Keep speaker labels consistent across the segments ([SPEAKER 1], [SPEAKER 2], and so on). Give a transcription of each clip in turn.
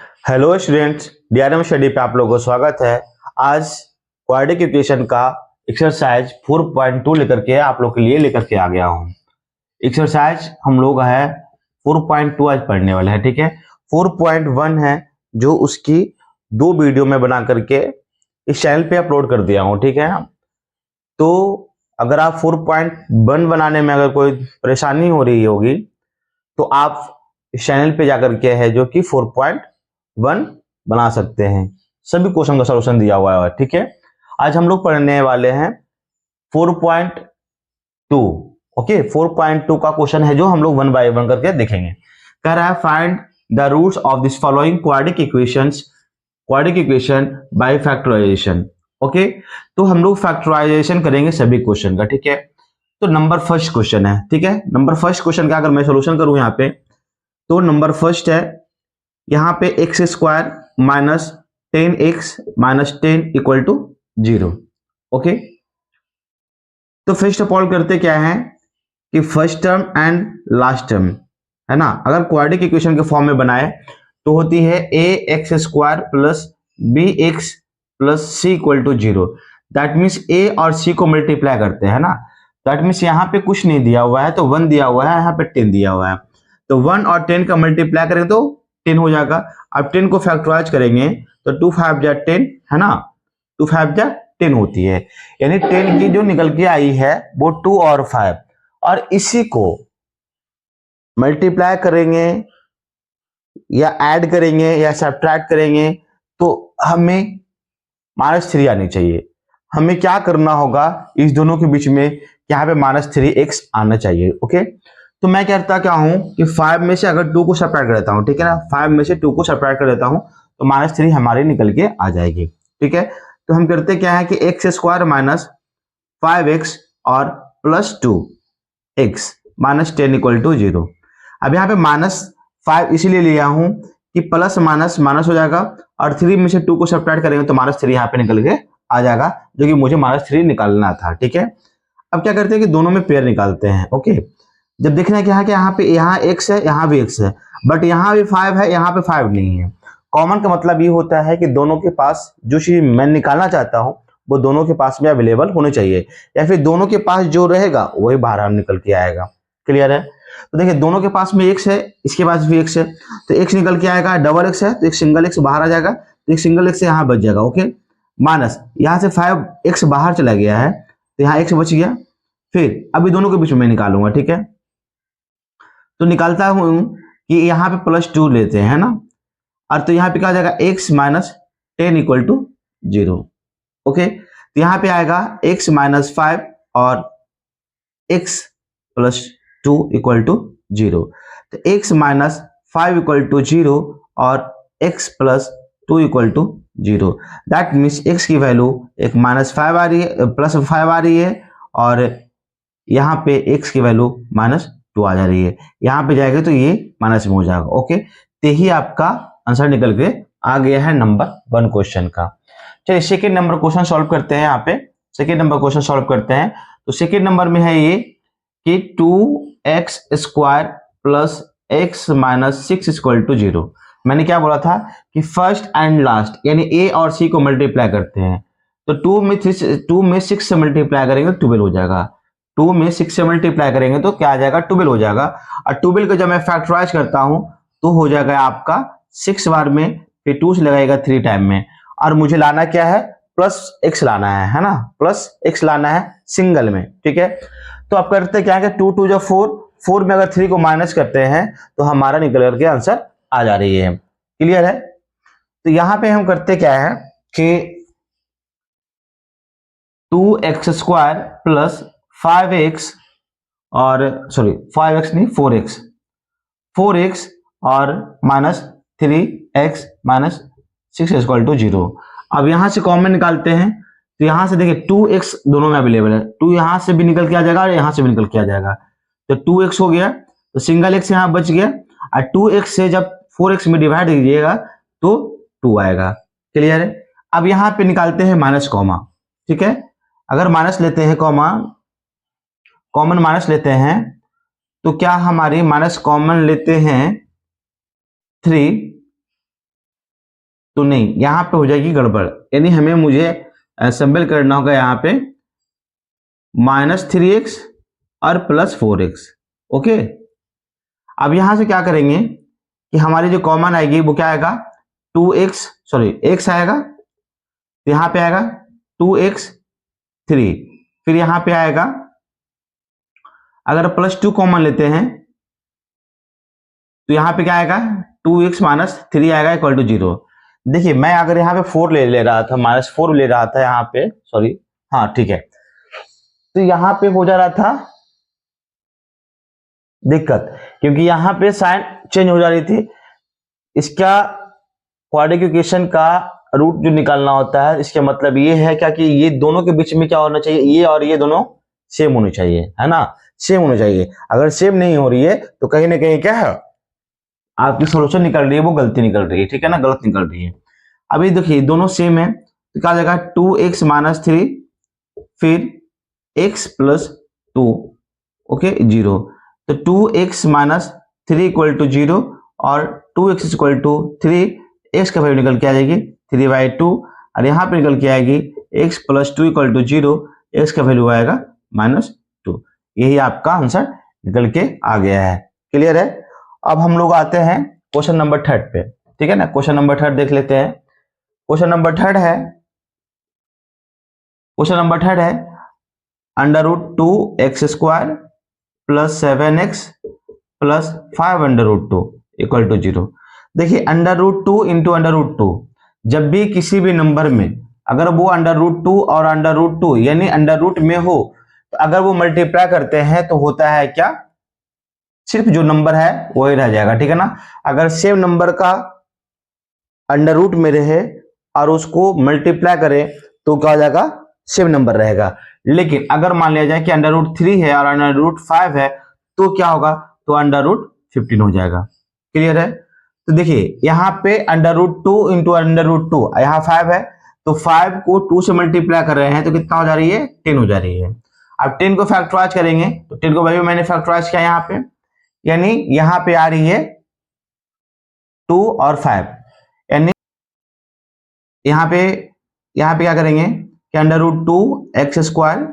[SPEAKER 1] Hello students, DRM study पे आप लोगों को स्वागत है। आज क्वाड्रेटिक इक्वेशन का एक्सरसाइज 4.2 लेकर के आ गया हूँ। एक्सरसाइज हम लोग है 4.2 आज पढ़ने वाले हैं, ठीक है। 4.1 है जो उसकी 2 वीडियो में बना करके इस चैनल पे अपलोड कर दिया हूँ, ठीक है। तो अगर आप 4.1 बनाने में अगर कोई परेशानी हो रही होगी तो आप इस चैनल पे जाकर के है जो कि 4.1 बना सकते हैं। सभी क्वेश्चन का सॉल्यूशन दिया हुआ है, ठीक है। आज हम लोग पढ़ने वाले हैं 4.2। ओके, 4.2 का क्वेश्चन है जो हम लोग वन बाय वन करके देखेंगे। कह रहा है find the roots of this following quadratic equation by factorisation. Okay, तो हम लोग फैक्टराइजेशन करेंगे सभी क्वेश्चन का, ठीक है। तो नंबर फर्स्ट क्वेश्चन है, ठीक है। नंबर फर्स्ट क्वेश्चन का अगर मैं सोल्यूशन करूं यहाँ पे, तो नंबर फर्स्ट है यहाँ पे x square minus 10x minus 10 equal to 0। Okay, तो फर्स्ट ऑफ ऑल करते क्या है कि first term and last term है ना, अगर क्वाड्रेटिक इक्वेशन के फॉर्म में बनाए तो होती है A X square plus B X plus C equal to 0। That means A और सी को मल्टीप्लाई करते हैं ना। दैट मीन्स यहाँ पे कुछ नहीं दिया हुआ है तो 1 दिया हुआ है, यहाँ पे 10 दिया हुआ है, तो 1 और 10 का मल्टीप्लाई करेंगे तो 10 हो जाएगा। अब 10 को फैक्टराइज करेंगे तो 2 5 जा 10 है ना, 2 5 जा 10 होती है, यानी 10 की जो निकल के आई है वो 2 और 5, और इसी को मल्टीप्लाई करेंगे या ऐड करेंगे या सब्ट्रैक्ट करेंगे तो हमें -3 आनी चाहिए। हमें क्या करना होगा, इस दोनों के बीच में यहाँ पे -3x आना चाहिए। ओके, तो मैं कहता क्या हूं कि 5 में से अगर 2 को सब्ट्रैक्ट कर देता हूं, ठीक है ना, 5 में से 2 को सब्ट्रैक्ट कर देता हूं तो -3 हमारी निकल के आ जाएगी, ठीक है। तो हम करते क्या है कि एक्स स्क्वायर माइनस 5x और plus 2x minus 10 equal to 0। अब यहाँ पे -5 इसीलिए लिया हूं कि प्लस माइनस माइनस हो जाएगा और 3 में से 2 को सब्ट्रैक्ट करेंगे तो -3 यहाँ पे निकल के आ जाएगा, जो कि मुझे -3 निकालना था, ठीक है। अब क्या करते हैं कि दोनों में पेयर निकालते हैं। ओके, जब देखना है कि यहाँ x है, यहाँ भी x है, बट यहाँ भी 5 है, यहाँ पे 5 नहीं है। कॉमन का मतलब ये होता है कि दोनों के पास जो चीज मैं निकालना चाहता हूँ वो दोनों के पास में अवेलेबल होने चाहिए, या फिर दोनों के पास जो रहेगा वही बाहर निकल के आएगा। क्लियर है? तो देखिए दोनों के पास में x है, इसके पास भी x है, तो x निकल के आएगा, डबल x है तो एक सिंगल x बाहर आ जाएगा, तो एक सिंगल x यहाँ बच जाएगा। ओके, माइनस यहाँ से 5x बाहर चला गया है तो यहाँ x बच गया। फिर अभी दोनों के बीच में निकालूंगा, ठीक है। तो निकालता हूं कि यहाँ पे +2 लेते हैं ना, और तो यहाँ पे क्या आ जाएगा x minus 10 equal to 0। Okay, तो यहाँ पे आएगा x माइनस 5 और x प्लस 2 इक्वल टू 0। तो x माइनस 5 इक्वल टू 0 और x plus 2 equal to 0। That means x की वैल्यू एक -5 आ रही है, +5 आ रही है, और यहाँ पे x की वैल्यू -2 आ जा रही है। यहाँ पे जाएगा तो ये माइनस में हो जाएगा। ओके, तो ही आपका आंसर निकल के आ गया है नंबर 1 क्वेश्चन का। चलिए सेकेंड नंबर क्वेश्चन सॉल्व करते हैं। यहाँ पे सेकेंड नंबर क्वेश्चन सॉल्व करते हैं। तो सेकेंड नंबर में है ये कि 2x square plus x minus 6 equal to 0। मैंने क्या बोला था कि फर्स्ट एंड लास्ट यानी a और c को मल्टीप्लाई करते हैं, तो 2 में 6 से मल्टीप्लाई करेंगे तो 12 हो जाएगा। 2 में 6 से मल्टीप्लाई करेंगे तो क्या आ जाएगा, 12 हो जाएगा। और 12 को जब मैं फैक्टराइज करता हूं तो हो जाएगा आपका 6 बार में, फिर 2 से लगाएगा 3 टाइम में, और मुझे लाना क्या है, प्लस x लाना है ना, प्लस x लाना है सिंगल में, ठीक है। तो आप करते क्या है कि 2 2 जो 4 में अगर 3 को माइनस करते हैं तो हमारा निकल करके आंसर आ जा रही है। क्लियर है? तो यहां पे हम करते क्या है कि 2x स्क्वायर प्लस 5x और 5x नहीं 4x और minus 3x minus 6 equal to 0। अब यहां से कॉमन निकालते हैं, तो यहां से देखिए 2x दोनों में अवेलेबल है, 2 यहां से भी निकल के आ जाएगा और यहां से भी निकल के आ जाएगा, तो 2x हो गया, तो सिंगल x यहां बच गया, और 2x से जब 4x में डिवाइड कीजिएगा तो 2 आएगा। क्लियर है? अब यहां पे निकालते हैं माइनस कॉमा, ठीक है। अगर माइनस लेते हैं कॉमन माइनस लेते हैं तो क्या हमारी माइनस कॉमन लेते हैं 3, तो नहीं, यहाँ पे हो जाएगी गड़बड़, यानी हमें मुझे असेंबल करना होगा यहाँ पे -3x और +4x। ओके, अब यहां से क्या करेंगे कि हमारी जो कॉमन आएगी वो क्या आएगा, 2x, सॉरी x आएगा, तो यहां पे आएगा 2x3, फिर यहां पे आएगा, अगर +2 कॉमन लेते हैं तो यहां पे क्या आएगा, 2x - 3 आएगा इक्वल टू 0। देखिए मैं अगर यहाँ पे 4 ले रहा था, -4 ले रहा था यहाँ पे, सॉरी, हाँ ठीक है, तो यहाँ पे हो जा रहा था दिक्कत, क्योंकि यहाँ पे साइन चेंज हो जा रही थी। इसका क्वाड्रेटिक इक्वेशन का रूट जो निकालना होता है, इसका मतलब ये है क्या कि ये दोनों के बीच में क्या होना चाहिए, ये और ये दोनों सेम होने चाहिए, है ना, सेम होने चाहिए। अगर सेम नहीं हो रही है तो कहीं ना कहीं क्या है, आपकी सोल्यूशन निकल रही है वो गलती निकल रही है, ठीक है ना, गलत निकल रही है। अभी देखिए दोनों सेम है तो क्या हो जाएगा, 2x - 3 फिर x + 2, ओके 0, तो 2x - 3 इक्वल टू 0 और 2x इक्वल टू 3, x का वैल्यू निकल के आ जाएगी 3/2, और यहाँ पे निकल के आएगी x + 2 इक्वल टू 0, x का वैल्यू आएगा -2। यही आपका आंसर निकल के आ गया है। क्लियर है। अब हम लोग आते हैं क्वेश्चन नंबर 3 पे, ठीक है ना। क्वेश्चन नंबर 3 देख लेते हैं। क्वेश्चन नंबर 3 है, क्वेश्चन नंबर 3 है √2x² + 7x + 5√2 इक्वल टू 0। देखिए √2 इंटू √2, जब भी किसी भी नंबर में अगर वो √2 और √2 यानी अंडर रूट में हो, तो अगर वो मल्टीप्लाई करते हैं तो होता है क्या, सिर्फ जो नंबर है वही रह जाएगा, ठीक है ना। अगर सेम नंबर का अंडर रूट में रहे और उसको मल्टीप्लाई करें तो क्या हो जाएगा, सेम नंबर रहेगा। लेकिन अगर मान लिया जाए कि √3 है और √5 है तो क्या होगा, तो √15 हो जाएगा। क्लियर है। तो देखिए यहाँ पे √2 इंटू √2, यहाँ 5 है तो 5 को 2 से मल्टीप्लाई कर रहे हैं तो कितना हो जा रही है, 10 हो जा रही है। अब 10 को फैक्टराइज करेंगे तो 10 को वैल्यू मैंने फैक्टराइज किया यहाँ पे, यानी यहाँ पे आ रही है 2 और 5, यानी यहाँ पे क्या करेंगे कि √2x²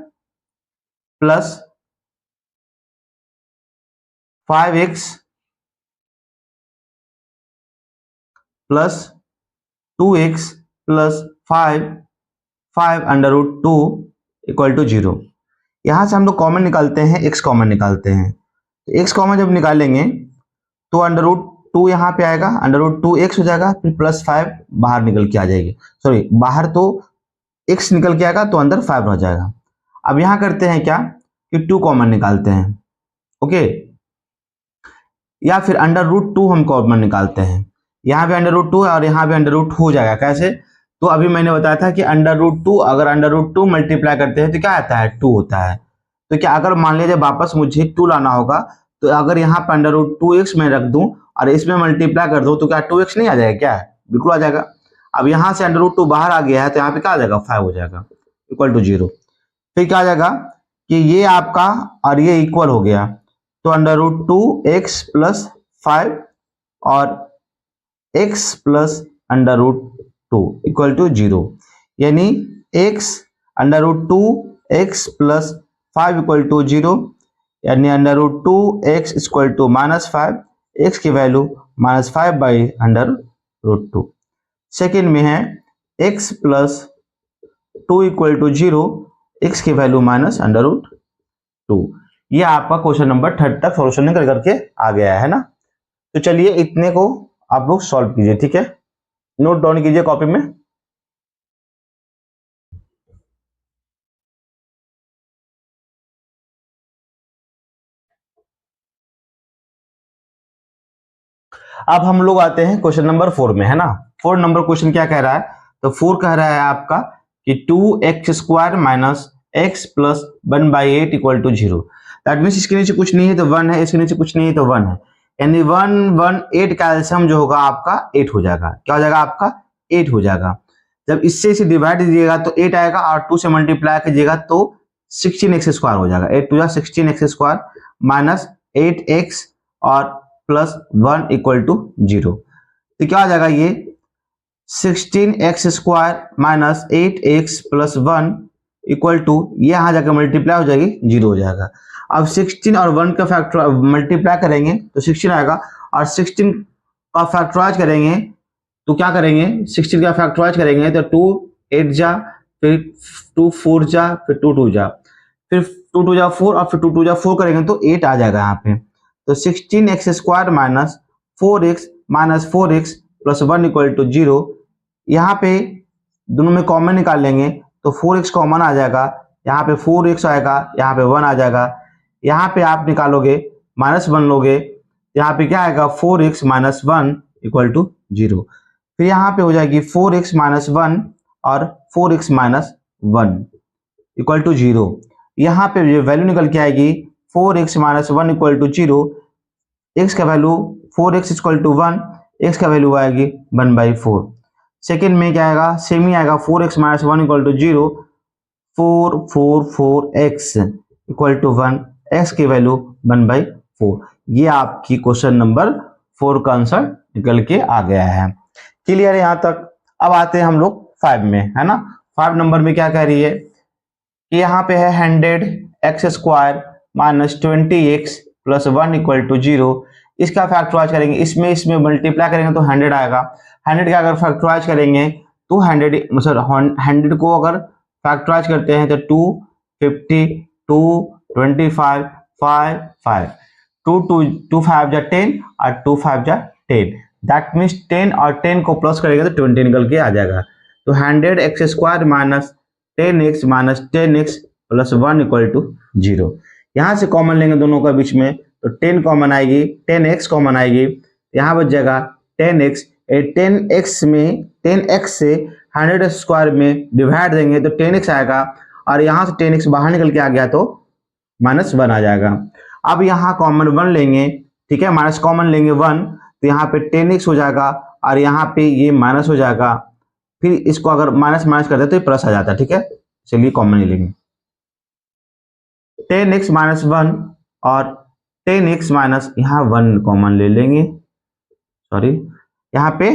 [SPEAKER 1] + 5x + 2x + 5√2 equal to 0। यहां से हम लोग कॉमन निकालते हैं, x कॉमन निकालते हैं। तो x कॉमन जब निकालेंगे तो √2 यहाँ पे आएगा, √2x हो जाएगा, फिर +5 बाहर निकल के आ जाएगी, सॉरी बाहर तो x निकल के आएगा तो अंदर 5 रह जाएगा। अब यहां करते हैं क्या कि 2 कॉमन निकालते हैं, ओके, या फिर √2 हम कॉमन निकालते हैं। यहाँ पे √2 है और यहाँ पे √2 हो जाएगा, कैसे, तो अभी मैंने बताया था कि √2 अगर √2 मल्टीप्लाई करते हैं तो क्या आता है, 2 होता है। तो क्या अगर मान लीजिए वापस मुझे 2 लाना होगा तो अगर यहाँ पर √2x में रख दूं और इसमें मल्टीप्लाई कर दूं तो क्या 2x नहीं आ जाएगा, क्या बिल्कुल आ जाएगा। अब यहाँ से √2 बाहर आ गया है तो यहाँ पे क्या आ जाएगा, 5 हो जाएगा इक्वल टू 0। फिर क्या आ जाएगा कि ये आपका और ये इक्वल हो गया, तो √2x + 5 और x + √2 इक्वल टू 0, यानी x √2x + 5 इक्वल टू 0, यानी √2x इक्वल टू -5, x की वैल्यू -5/√2। सेकेंड में है x + 2 इक्वल टू 0, x की वैल्यू -√2। ये आपका क्वेश्चन नंबर 3 तक सॉल्यूशन निकल करके आ गया है ना। तो चलिए इतने को आप लोग सॉल्व कीजिए, ठीक है, नोट डाउन कीजिए कॉपी में। अब हम लोग आते हैं क्वेश्चन नंबर 4 में, है ना। 4 नंबर क्वेश्चन क्या कह रहा है, तो 4 कह रहा है आपका कि 2x² - x + 1/8 equal to 0। That means इसके नीचे कुछ नहीं है तो 1 है, इसके नीचे कुछ नहीं है तो 1 है, यानी 1 1 8 का एलसीएम जो होगा आपका 8 हो जाएगा। क्या हो जाएगा आपका, 8 हो जाएगा। जब इससे इसे डिवाइड दीजिएगा तो 8 आएगा और 2 से मल्टीप्लाई कीजिएगा तो 16x² हो जाएगा। 8 2 16x² - 8x और +1 इक्वल टू 0। तो क्या हो जाएगा, ये 16x² minus 8x+1 equal to, ये यहाँ जाकर मल्टीप्लाई हो जाएगी, 0 हो जाएगा। अब 16 और 1 का फैक्टर मल्टीप्लाई करेंगे तो 16 आएगा, और 16 का फैक्टराइज करेंगे तो क्या करेंगे, 16 का फैक्टराइज करेंगे तो 2 8 जा, फिर 2 4 जा, फिर 2 2 जा, फिर 2 2 जा 4, और फिर 2 2 जा 4 करेंगे तो 8 आ जाएगा यहाँ पे। तो 16x² minus 4x plus 1 equal to 0। यहाँ पे दोनों में कॉमन निकाल लेंगे तो 4x कॉमन आ जाएगा, यहाँ पे 4x आएगा, यहाँ पे 1 आ जाएगा। यहाँ पे आप निकालोगे -1 लोगे, यहाँ पे क्या आएगा, 4x माइनस 1 इक्वल टू 0। फिर यहाँ पे हो जाएगी 4x माइनस 1 और 4x माइनस 1 इक्वल टू 0। यहाँ पे ये वैल्यू निकल के आएगी 4x minus 1 equal to 0, x का value 4x equal to 1, x का वैल्यू आएगी 1/4। सेकेंड में क्या आएगा, सेम ही आएगा, 4x minus 1 equal to 0, 4x equal to 1, x की वैल्यू 1/4। ये आपकी क्वेश्चन नंबर 4 का आंसर निकल के आ गया है। क्लियर है यहाँ तक। अब आते हैं हम लोग 5 में, है ना। 5 नंबर में क्या कह रही है कि यहाँ पे है 100x² minus 20x+1 equal to 0। इसका फैक्टराइज करेंगे, इसमें मल्टीप्लाई करेंगे तो 100 आएगा। 100 का अगर फैक्टराइज करेंगे तो 100 को अगर फैक्टराइज करते हैं तो 2 50 2 25 5 5 2 2 5 जा 10 और 2 5 जा 10, दैट मीन्स 10 और 10 को प्लस करेंगे तो 20 निकल के आ जाएगा। तो 100x² minus 10x minus 10x plus 1 equal to 0। यहाँ से कॉमन लेंगे दोनों का बीच में तो 10 कॉमन आएगी, 10x कॉमन आएगी, यहाँ बच जाएगा 10x। 10x से 100 में डिवाइड देंगे तो 10x आएगा, और यहाँ से 10x बाहर निकल के आ गया तो -1 आ जाएगा। अब यहाँ कॉमन 1 लेंगे, ठीक है, माइनस कॉमन लेंगे 1 तो यहाँ पे 10x हो जाएगा, और यहाँ पे ये माइनस हो जाएगा। फिर इसको अगर माइनस माइनस करते तो ये प्लस आ जाता है, ठीक है। चलिए कॉमन ले लेंगे, 10x माइनस 1 और 10x माइनस, यहाँ 1 कॉमन ले लेंगे, सॉरी, यहाँ पे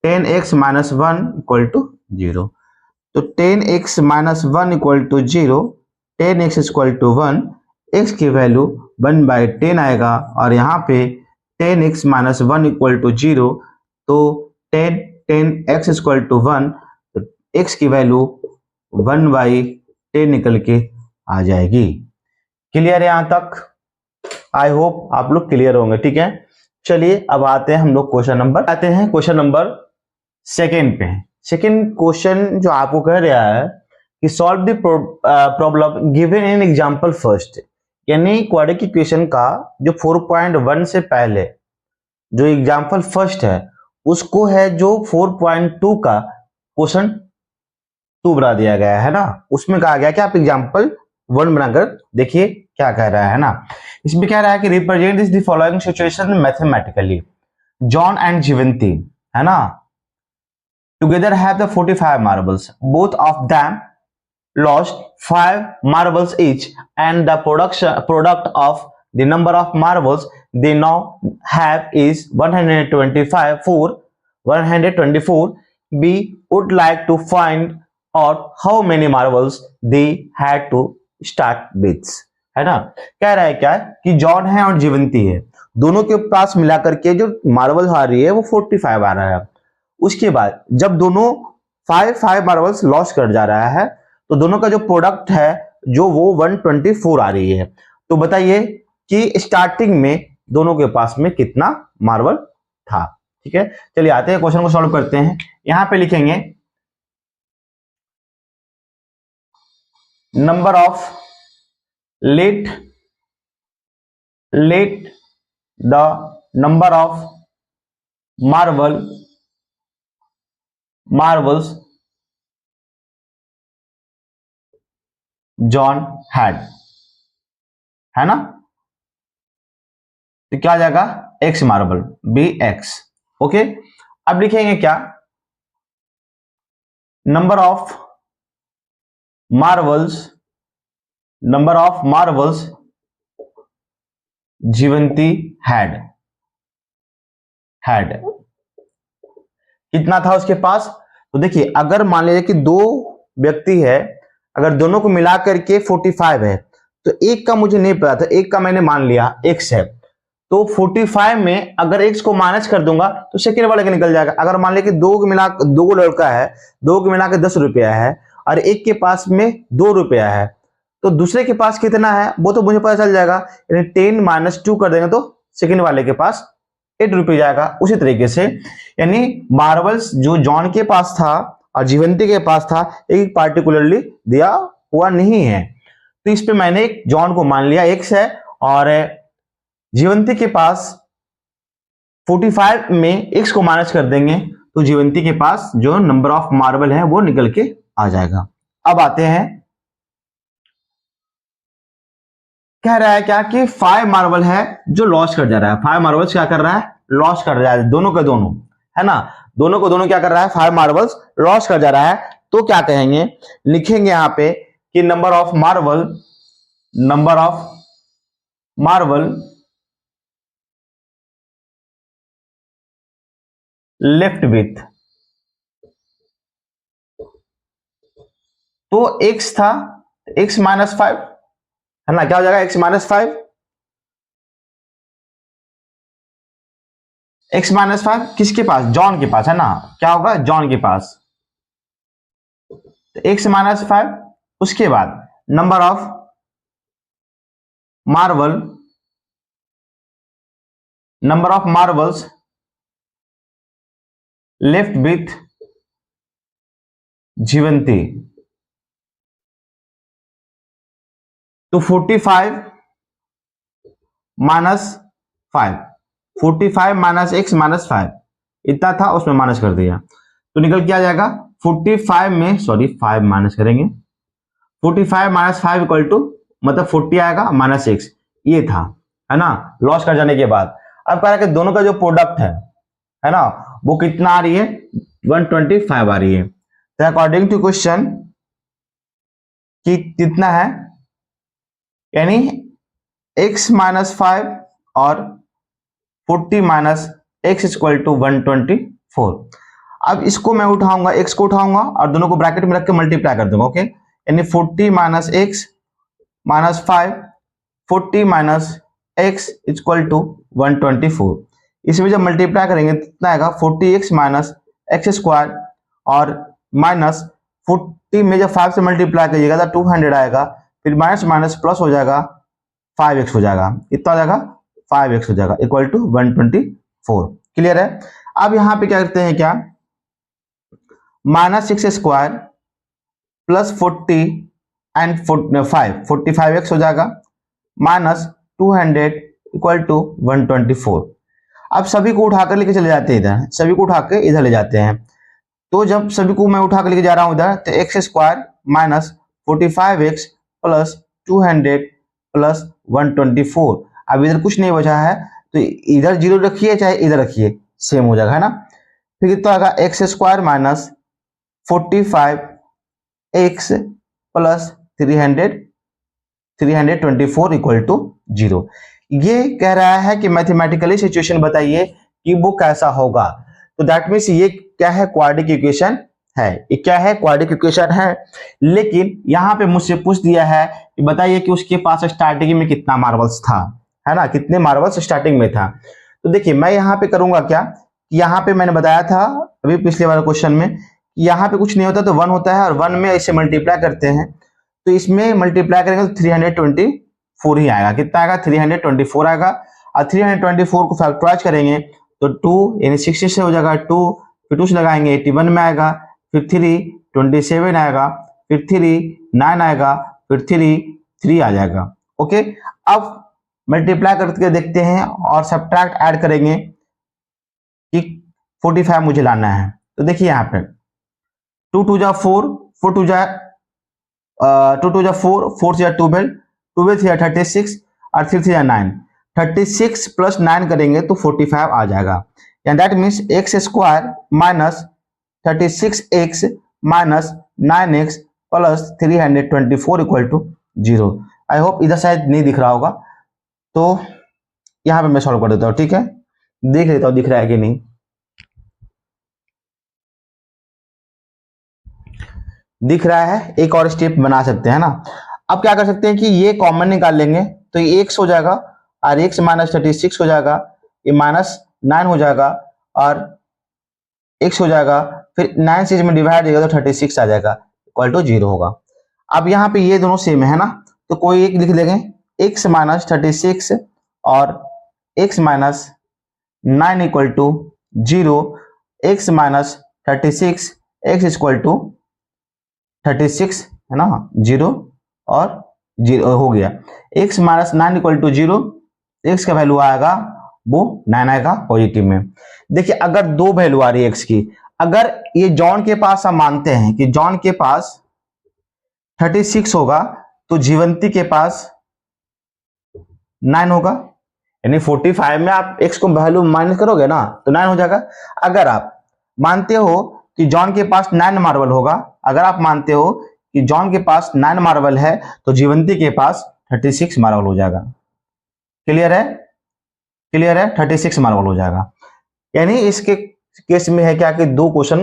[SPEAKER 1] 10x माइनस 1 इक्वल टू 0। तो 10x minus 1 equal to 0, 10x equal to 1, x की वैल्यू 1/10 आएगा, और यहाँ पे 10x माइनस 1 इक्वल टू 0, तो 10x इक्वल टू 1, तो x की वैल्यू 1/10 निकल के आ जाएगी। क्लियर है यहाँ तक? आई होप आप लोग क्लियर होंगे, ठीक है। चलिए अब आते हैं हम लोग क्वेश्चन नंबर सेकेंड पे। सेकेंड क्वेश्चन जो आपको कह रहा है कि solve the problem given in example first, यानी क्वाड्रेटिक इक्वेशन का जो 4.1 से पहले जो एग्जांपल फर्स्ट है उसको है जो 4.2 का क्वेश्चन 2 बना दिया गया है ना। उसमें कहा गया कि आप एग्जांपल 1 बनाकर देखिए क्या कह रहा है ना। इसमें कह रहा है कि represent this the following situation mathematically. John and Jeevanti, है ना, together have the 45 marbles. Both of them lost 5 marbles each, and the product of the number of marbles they now have is 125 for 124. We would like to find out how many marbles they had to start with, है ना। कह रहा है क्या कि John है और जीवंती है, दोनों के पास मिलाकर के जो मार्बल आ रही है वो 45 आ रहा है। उसके बाद जब दोनों 5 मार्बल्स लॉस कर जा रहा है तो दोनों का जो प्रोडक्ट है जो वो 124 आ रही है। तो बताइए कि स्टार्टिंग में दोनों के पास में कितना मार्बल था, ठीक है। चलिए आते हैं क्वेश्चन को सॉल्व करते हैं। यहां पे लिखेंगे number of let the number of marbles John had, है ना। तो क्या आ जाएगा, x मार्बल, bx, ओके। अब लिखेंगे क्या, नंबर ऑफ मार्बल्स जीवंती हैड। कितना था उसके पास। तो देखिए अगर मान लीजिए कि दो व्यक्ति है, अगर दोनों को मिला करके 45 है, तो एक का मुझे नहीं पता था, एक का मैंने मान लिया x है, तो 45 में अगर x को माइनस कर दूंगा तो सेकेंड वाले का निकल जाएगा। अगर मान लिया कि दो लड़का है, दो को मिला के 10 रुपया है और एक के पास में 2 रुपया है, तो दूसरे के पास कितना है वो तो मुझे पता चल जाएगा, यानी 10 - 2 कर देंगे तो सेकेंड वाले के पास 8 रुपये जाएगा। उसी तरीके से यानी मार्बल्स जो जॉन के पास था और जीवंती के पास था, एक पार्टिकुलरली दिया हुआ नहीं है। तो इस पे मैंने जॉन को मान लिया x है और जीवंती के पास 45 में x को माइनस कर देंगे तो जीवंती के पास जो नंबर ऑफ मार्बल है वो निकल के आ जाएगा। अब आते हैं, कह रहा है क्या कि 5 मार्बल है जो लॉस कर जा रहा है। 5 मार्बल्स क्या कर रहा है, लॉस कर रहा है, दोनों के दोनों, है ना, दोनों को दोनों क्या कर रहा है, 5 मार्बल्स लॉस कर जा रहा है। तो क्या कहेंगे, लिखेंगे यहां पे कि number of marble left with, तो x था, x -5 है ना, क्या हो जाएगा, x -5, x -5 किसके पास, जॉन के पास, है ना, क्या होगा, जॉन के पास, तो x -5, उसके बाद number of marbles left with Jeevanti, तो 45 -5, 45 - x -5 इतना था, उसमें माइनस कर दिया तो निकल क्या जाएगा, 45 में, सॉरी 5 माइनस करेंगे, 45 - 5 इक्वल टू, मतलब 40 आएगा -x, ये था, है ना, लॉस कर जाने के बाद। अब कह रहा है कि दोनों का जो प्रोडक्ट है ना, वो कितना आ रही है, 125 आ रही है। तो अकॉर्डिंग टू क्वेश्चन कि कितना है, यानी x -5 और 40 - x इक्वल टू 124। अब इसको मैं उठाऊंगा, x को उठाऊंगा और दोनों को ब्रैकेट में रख के मल्टीप्लाई कर दूंगा, ओके, यानी 40 - x -5, 40 - x इक्वल टू 124। इसमें जब मल्टीप्लाई करेंगे कितना आएगा, 40x - x स्क्वायर और माइनस 40 में जब 5 से मल्टीप्लाई करिएगा तो 200 आएगा, फिर माइनस माइनस प्लस हो जाएगा, 5x हो जाएगा, इतना हो जाएगा 5x हो जाएगा इक्वल टू 124। क्लियर है। अब यहां पे क्या करते हैं, क्या -6 स्क्वायर प्लस 40 एंड 5 45x हो जाएगा -200 इक्वल टू 124। अब सभी को उठाकर लेके चले जाते हैं इधर, सभी को उठा के इधर ले जाते हैं, तो जब सभी को मैं उठा कर लेके जा रहा हूं इधर, तो x square -45x plus 200 plus 124। अब इधर कुछ नहीं बचा है तो इधर 0 रखिए चाहे इधर रखिए, सेम हो जाएगा, है ना। फिर कितना आएगा, x square -45x plus 324 equal to 0। ये कह रहा है कि मैथमेटिकली सिचुएशन बताइए कि वो कैसा होगा। तो दैट मीन्स ये क्या है, क्वाड्रेटिक इक्वेशन है, ये क्या है, क्वाड्रेटिक इक्वेशन है। लेकिन यहाँ पे मुझसे पूछ दिया है कि बताइए कि उसके पास स्टार्टिंग में कितना मार्बल्स था, है ना, कितने मार्बल्स स्टार्टिंग में था। तो देखिए मैं यहाँ पे करूंगा क्या, यहाँ पे मैंने बताया था अभी पिछले वाले क्वेश्चन में, यहाँ पे कुछ नहीं होता तो 1 होता है और 1 में ऐसे मल्टीप्लाई करते हैं, तो इसमें मल्टीप्लाई करेंगे तो 324 ही आएगा, कितना आएगा, 324 आएगा। और 324 को फैक्टराइज करेंगे तो 2 यानी 60 से हो जाएगा 2, फिर 2 से लगाएंगे 81 में आएगा, फिर 3 27 आएगा, फिर 3 9 आएगा, फिर 3 आ जाएगा। ओके, अब मल्टीप्लाई करके देखते हैं और सब्ट्रैक्ट ऐड करेंगे कि 45 मुझे लाना है। तो देखिए यहाँ पे 2 2 जा 4, 4 2 जा 4, 4 से 12, 12 से 36 और 3 से 9, 36 प्लस 9 करेंगे तो 45 आ जाएगा। And that means x square minus 36x minus 9x plus 324 equal to 0। I hope इधर शायद नहीं दिख रहा होगा, तो यहाँ पे मैं सॉल्व कर देता हूँ, ठीक है, देख लेता हूँ दिख रहा है कि नहीं। दिख रहा है, एक और स्टेप बना सकते हैं ना। अब क्या कर सकते हैं कि ये कॉमन निकाल लेंगे तो ये x हो जाएगा और x माइनस 36 हो जाएगा, ये -9 हो जाएगा और x हो जाएगा, फिर 9 से इसमें डिवाइड होगा तो 36 आ जाएगा, इक्वल टू 0 होगा। अब यहाँ पे ये दोनों सेम है ना, तो कोई एक लिख लेंगे, x माइनस 36 और x minus 9 equal to 0, x minus 36 x equal to 36 है ना, 0 और 0 हो गया। x minus 9 equal to 0, x का वैल्यू आएगा वो 9 आएगा पॉजिटिव में। देखिए अगर दो वैल्यू आ रही है x की, अगर ये जॉन के पास हम मानते हैं कि जॉन के पास 36 होगा तो जीवंती के पास 9 होगा, यानी 45 में आप x को वैल्यू माइनस करोगे ना तो 9 हो जाएगा। अगर आप मानते हो कि जॉन के पास 9 मार्बल होगा, अगर आप मानते हो कि जॉन के पास 9 मार्बल है तो जीवंती के पास 36 मार्बल हो जाएगा। क्लियर है? क्लियर है, 36 मार्बल हो जाएगा। यानी इसके केस में है क्या कि दो क्वेश्चन,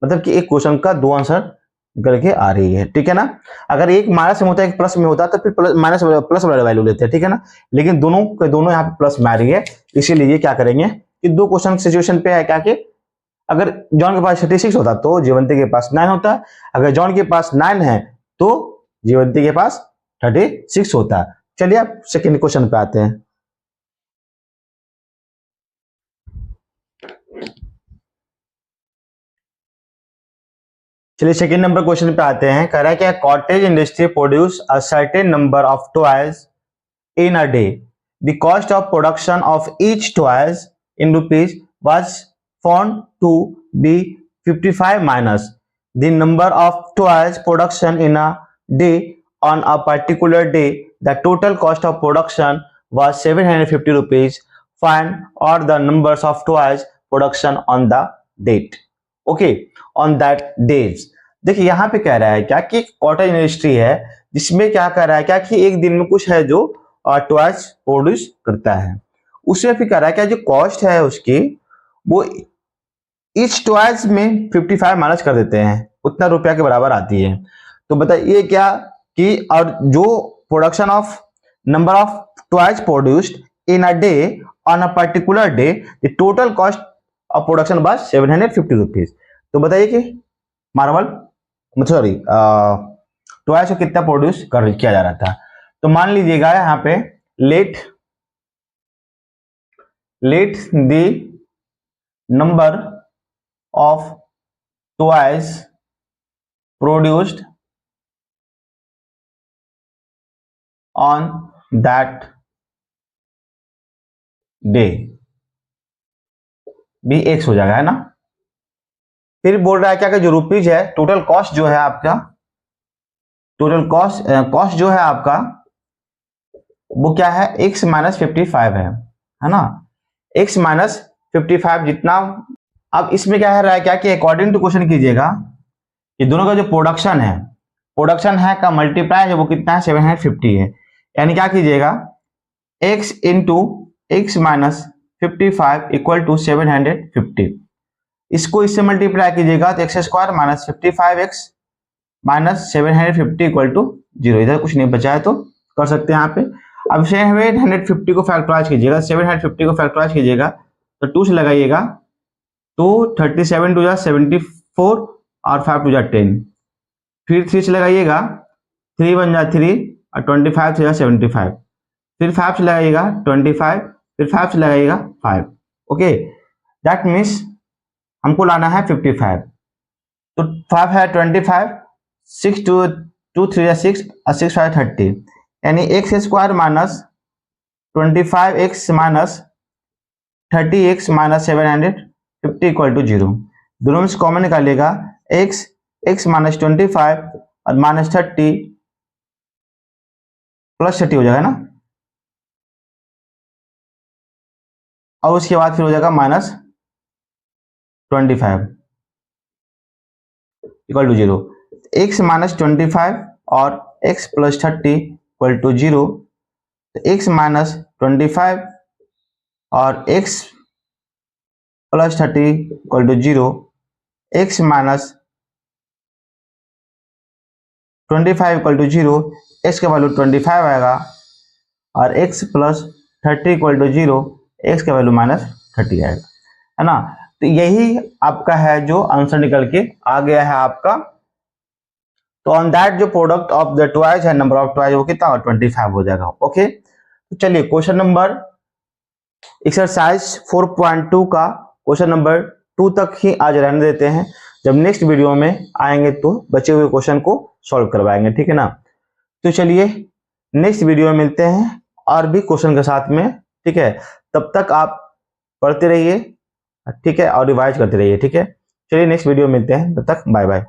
[SPEAKER 1] मतलब कि एक क्वेश्चन का दो आंसर करके आ रही है, ठीक है ना। अगर एक माइनस में होता है एक प्लस में होता है तो फिर प्लस वाला वैल्यू लेते हैं, ठीक है ना। लेकिन दोनों के दोनों यहाँ पे प्लस में आ रही है, इसीलिए ये क्या करेंगे कि दो क्वेश्चन सिचुएशन पे है क्या कि अगर जॉन के पास 36 होता तो जीवंती के पास 9 होता, अगर जॉन के पास 9 है तो जीवंती के पास 36 होता। चलिए आप सेकेंड क्वेश्चन पे आते हैं। चलिए सेकेंड नंबर क्वेश्चन पे आते हैं। कह रहा है कि cottage industry produce a certain number of toys in a day. The cost of production of each toys in rupees was found to be 55 minus the number of toys production in a day on a particular day. The total cost of production was 750 rupees. Find all the numbers of toys production on the date. Okay, on that days. देखिए यहाँ पे कह रहा है क्या कि cottage industry है जिसमें क्या कर रहा है क्या कि एक दिन में कुछ है जो टॉयज प्रोड्यूस करता है, उसमें फिर कह रहा है क्या जो कॉस्ट है उसकी वो इच टॉयज में 55 माइनस कर देते हैं, उतना रुपया के बराबर आती है। तो बताइए क्या कि और जो production of number of toys produced in a day on a particular day the total cost of production was 750 rupees. तो बताइए कि मार्बल सॉरी टॉयज को कितना प्रोड्यूस कर किया जा रहा था। तो मान लीजिएगा यहाँ पे let the number of toys produced on that day भी एक्स हो जाएगा, है ना। फिर बोल रहा है क्या कि जो रुपीज है टोटल कॉस्ट जो है आपका, टोटल कॉस्ट जो है आपका वो क्या है x माइनस 55 है ना, x माइनस 55 जितना। अब इसमें क्या है रहा है क्या कि अकॉर्डिंग टू क्वेश्चन कीजिएगा कि दोनों का जो प्रोडक्शन है का मल्टीप्लाई है वो कितना है 750 है, यानी क्या कीजिएगा x into x minus 55 equal to 750, इसको इससे मल्टीप्लाई कीजिएगा तो x square minus 55x minus 750 equal to 0। इधर कुछ नहीं बचा है तो कर सकते हैं यहाँ पे। अब 750 को फैक्टराइज कीजिएगा, 750 को फैक्टराइज कीजिएगा तो 2 से लगाइएगा तो 37 टू जा 74 और 5 टू जा 10, फिर 3 से लगाइएगा 3 1 जा 3 और 25 से जा 75, फिर 5 से लगाइएगा 25, फिर 5 से लगाइएगा 5। ओके, दैट मीन्स हमको लाना है 55। तो 5 है 25, 6 2 3 या 6 और 6 5 30, यानी x square minus 25x minus 30x minus 750 equal to 0। दोनों में से कॉमन निकालिएगा x माइनस 25 और माइनस 30 प्लस 30 हो जाएगा ना, और उसके बाद फिर हो जाएगा minus 25 equal to 0। x minus 25 और x प्लस 30 इक्वल टू 0, तो x माइनस 25 और x plus 30 equal to 0, x minus 25 equal to 0, x का वैल्यू 25 आएगा और x plus 30 equal to 0, x का वैल्यू -30 आएगा, है ना। तो यही आपका है जो आंसर निकल के आ गया है आपका। तो ऑन दैट जो प्रोडक्ट ऑफ द ट्वाइस है, नंबर ऑफ ट्वाइस, वो कितना 25 हो जाएगा। ओके, तो चलिए क्वेश्चन नंबर एक्सरसाइज 4.2 का क्वेश्चन नंबर 2 तक ही आज रहने देते हैं। जब नेक्स्ट वीडियो में आएंगे तो बचे हुए क्वेश्चन को सॉल्व करवाएंगे, ठीक है ना। तो चलिए नेक्स्ट वीडियो में मिलते हैं और भी क्वेश्चन के साथ में, ठीक है। तब तक आप पढ़ते रहिए, ठीक है, और रिवाइज करते रहिए, ठीक है। चलिए नेक्स्ट वीडियो में मिलते हैं, तब तक बाय बाय।